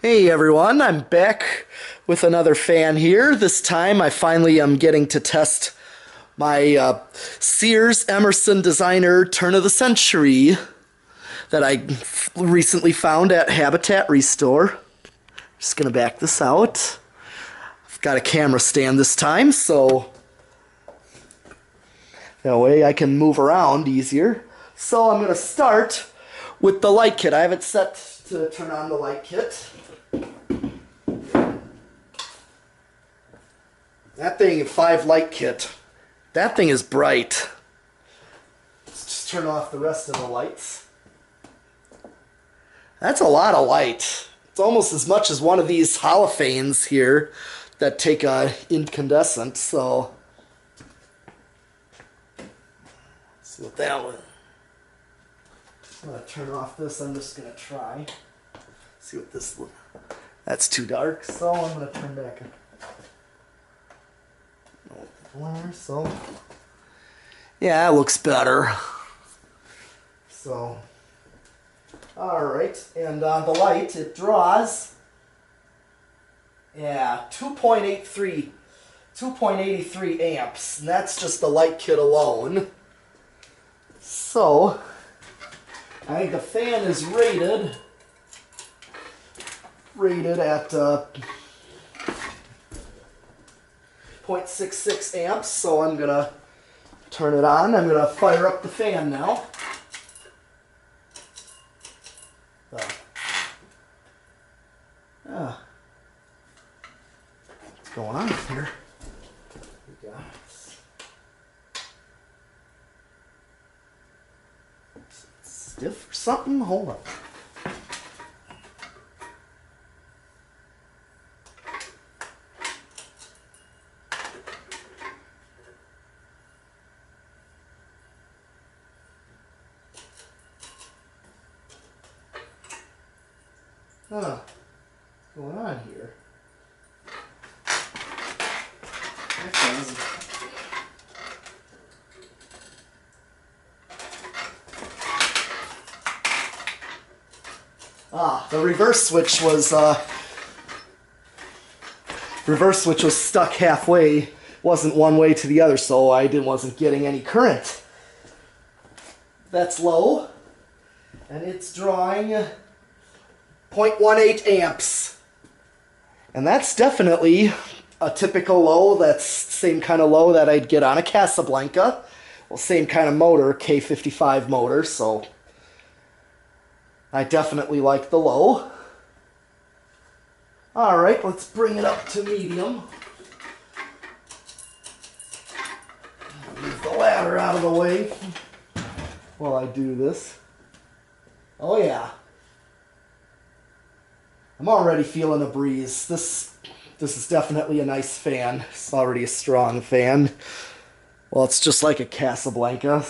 Hey everyone, I'm back with another fan here. This time I finally am getting to test my Sears Emerson Designer Turn of the Century that I recently found at Habitat Restore. Just gonna back this out. I've got a camera stand this time, so that way I can move around easier. So I'm gonna start with the light kit. I have it set to turn on the light kit. That thing, 5 light kit. That thing is bright. Let's just turn off the rest of the lights. That's a lot of light. It's almost as much as one of these halophanes here that take a incandescent, so let's see what that one. I'm gonna turn off this, I'm just gonna try. See what this looks. That's too dark, so I'm gonna turn back. So yeah, it looks better. So alright, and the light, it draws 2.83 amps, and that's just the light kit alone. So I think the fan is rated at 0.66 amps, so I'm gonna turn it on. I'm gonna fire up the fan now. What's going on here? We got stiff or something? Hold on. What's going on here? The reverse switch was stuck halfway. Wasn't one way to the other, so I wasn't getting any current. That's low, and it's drawing 0.18 amps. And that's definitely a typical low. That's the same kind of low that I'd get on a Casablanca. Well, same kind of motor, K55 motor, so I definitely like the low. Alright, let's bring it up to medium. Move the ladder out of the way while I do this. Oh yeah. I'm already feeling a breeze. This is definitely a nice fan. It's already a strong fan. Well, it's just like a Casablanca.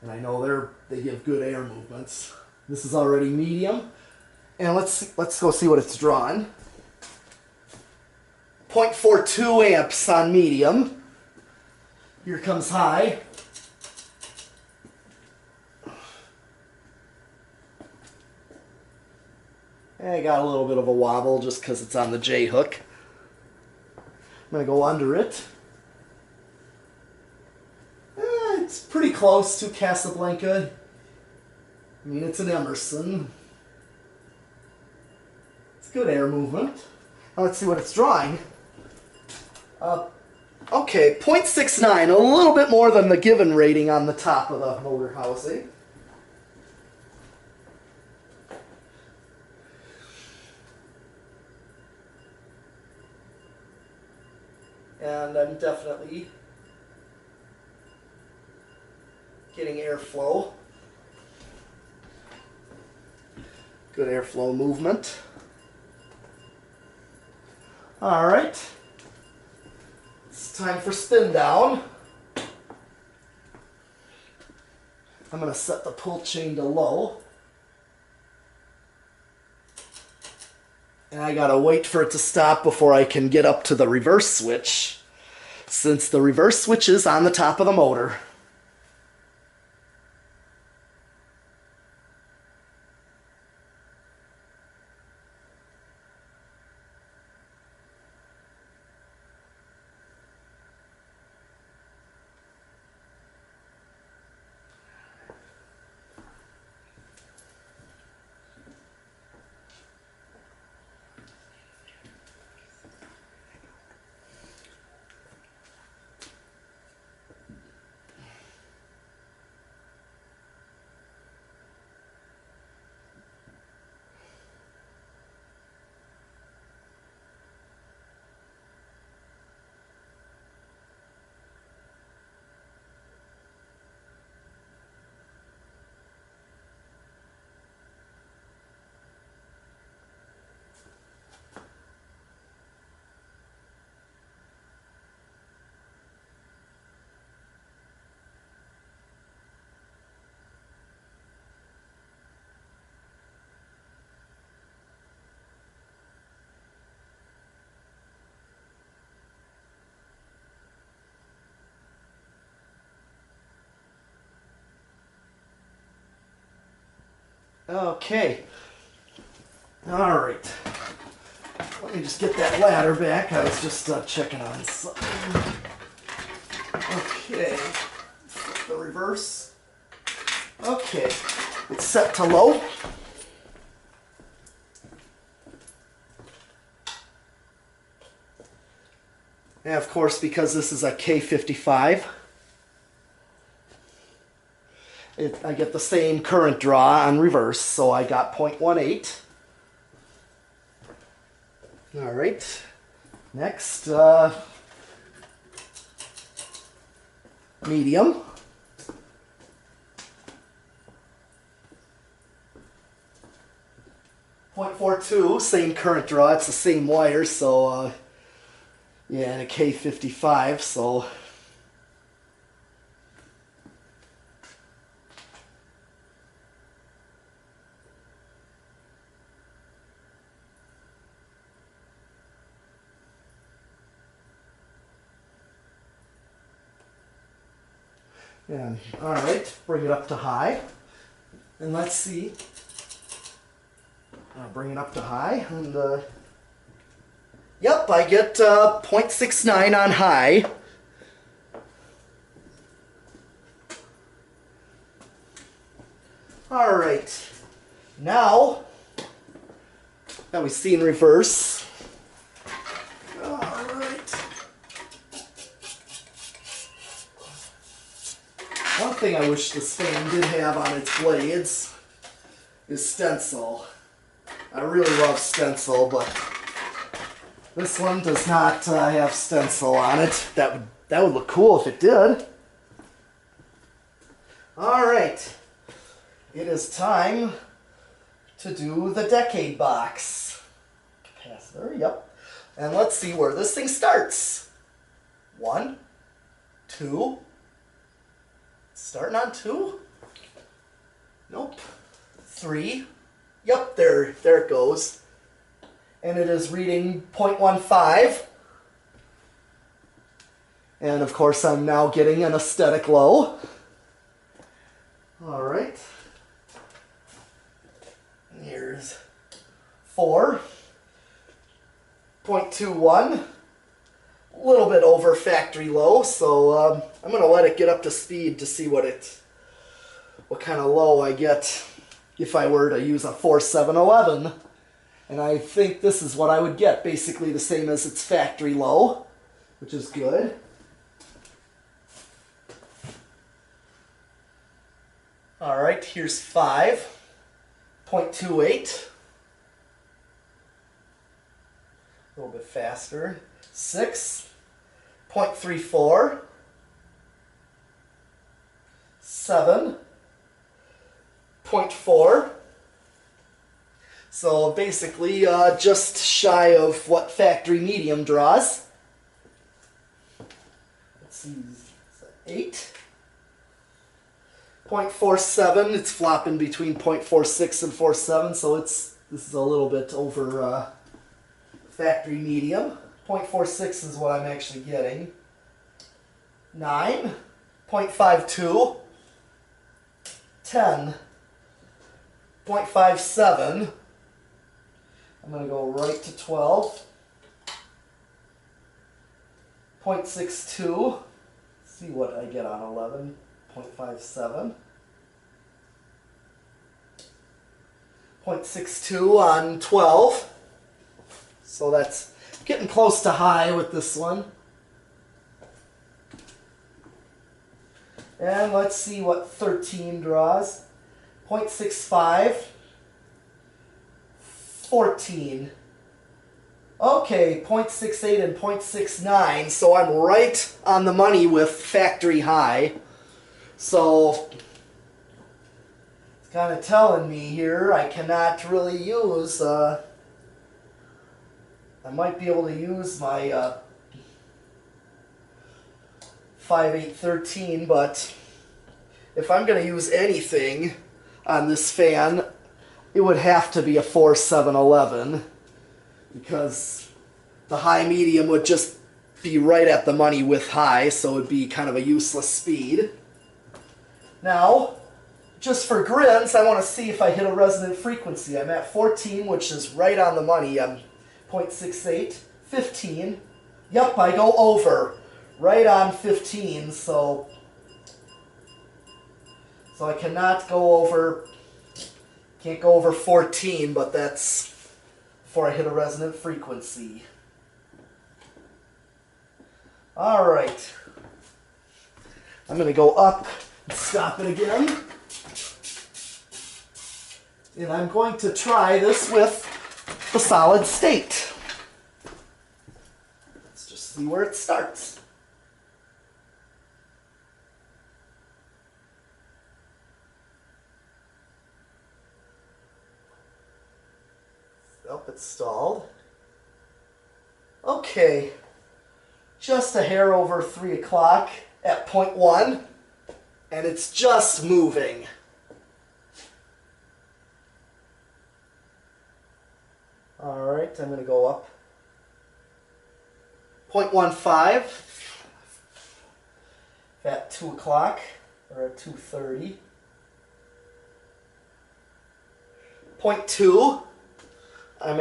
And I know they give good air movements. This is already medium. And let's go see what it's drawing. 0.42 amps on medium. Here comes high. I got a little bit of a wobble just because it's on the J-hook. I'm going to go under it. It's pretty close to Casablanca. I mean, it's an Emerson. It's good air movement. Now let's see what it's drawing. Okay, 0.69, a little bit more than the given rating on the top of the motor housing. And I'm definitely getting airflow. Good airflow movement. Alright. It's time for spin down. I'm going to set the pull chain to low. And I gotta wait for it to stop before I can get up to the reverse switch, since the reverse switch is on the top of the motor. Okay. All right. Let me just get that ladder back. I was just checking on something. Okay. Flip the reverse. Okay. It's set to low. And of course, because this is a K55, I get the same current draw on reverse, so I got 0.18. All right. Next, medium. 0.42, same current draw. It's the same wire, so yeah, and a K55, so and all right, bring it up to high, and let's see. I'll bring it up to high, and yep, I get 0.69 on high. All right, now that we see in reverse. All right. One thing I wish this fan did have on its blades is stencil. I really love stencil, but this one does not have stencil on it. That would look cool if it did. All right, it is time to do the decade box. Capacitor, yep. And let's see where this thing starts. 1, 2. Starting on 2? Nope. 3. Yep, there it goes. And it is reading 0.15. And of course I'm now getting an aesthetic low. All right. Here's 4. 0.21. A little bit over factory low, so I'm going to let it get up to speed to see what kind of low I get if I were to use a 4711. And I think this is what I would get, basically the same as its factory low, which is good. All right, here's 5. 0.28. A little bit faster. 6. 0.34. 7. 0.4. So basically just shy of what factory medium draws. Let's see, 8. 0.47, it's flopping between 0.46 and 0.47, so this is a little bit over factory medium. 0.46 is what I'm actually getting. 9. 0.52. 10. 0.57. I'm going to go right to 12. 0.62. See what I get on 11. 0.57. 0.62 on 12. So that's getting close to high with this one. And let's see what 13 draws. 0.65. 14. Okay, 0.68 and 0.69, so I'm right on the money with factory high. So it's kind of telling me here I cannot really use, I might be able to use my 5813, but if I'm going to use anything on this fan, it would have to be a 4711, because the high medium would just be right at the money with high, so it would be kind of a useless speed. Now, just for grins, I want to see if I hit a resonant frequency. I'm at 14, which is right on the money. I'm 0.68, 15. Yep, I go over. Right on 15, so I cannot go over, can't go over 14, but that's before I hit a resonant frequency. Alright. I'm going to go up and stop it again. And I'm going to try this with the solid state. Let's just see where it starts. Nope, it's stalled. Okay. Just a hair over 3 o'clock at 0.1, and it's just moving. Alright, I'm going to go up 0.15 at 2 o'clock, or at 2:30. 0.2, I'm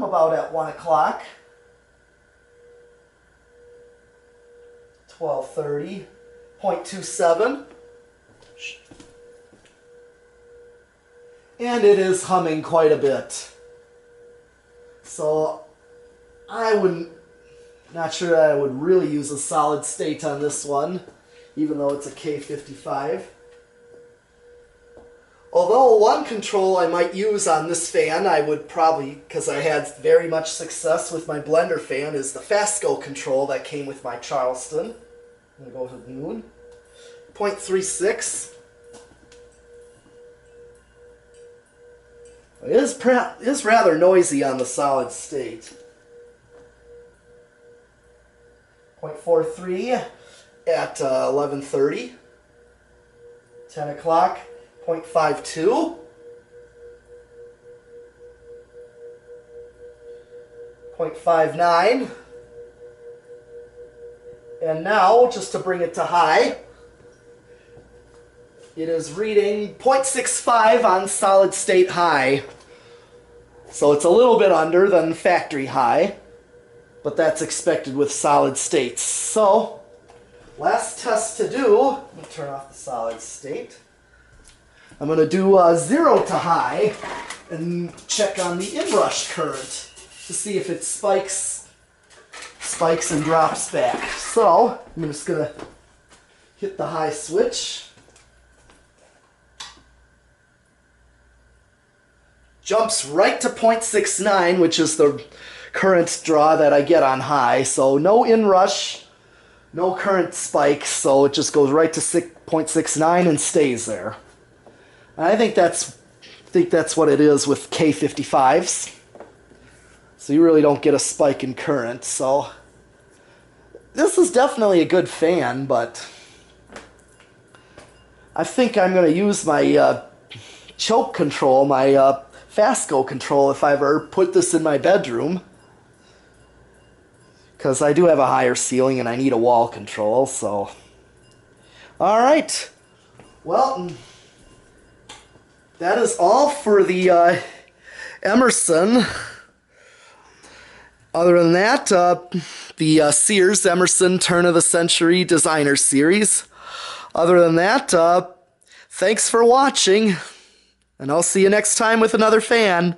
about at 1 o'clock. 12:30, 0.27, and it is humming quite a bit. So not sure that I would really use a solid state on this one, even though it's a K55. Although one control I might use on this fan, I would probably, because I had very much success with my blender fan, is the Fastco control that came with my Charleston. I'm going to go to noon. 0.36. It is rather noisy on the solid state. 0.43 at 11:30. 10 o'clock. 0.52. 0.59. And now, just to bring it to high, it is reading 0.65 on solid state high. So it's a little bit under than factory high, but that's expected with solid states. So, last test to do, let me turn off the solid state. I'm going to do 0 to high and check on the inrush current to see if it spikes and drops back. So, I'm just going to hit the high switch. Jumps right to 0.69, which is the current draw that I get on high. So no inrush, no current spikes, so it just goes right to 0.69 and stays there. And I think that's what it is with K55s. So you really don't get a spike in current. So this is definitely a good fan, but I think I'm going to use my choke control, my Fastco control, if I ever put this in my bedroom. Because I do have a higher ceiling and I need a wall control, so. Alright. Well, that is all for the Emerson. Other than that, the Sears Emerson Turn of the Century Designer Series. Other than that, thanks for watching, and I'll see you next time with another fan.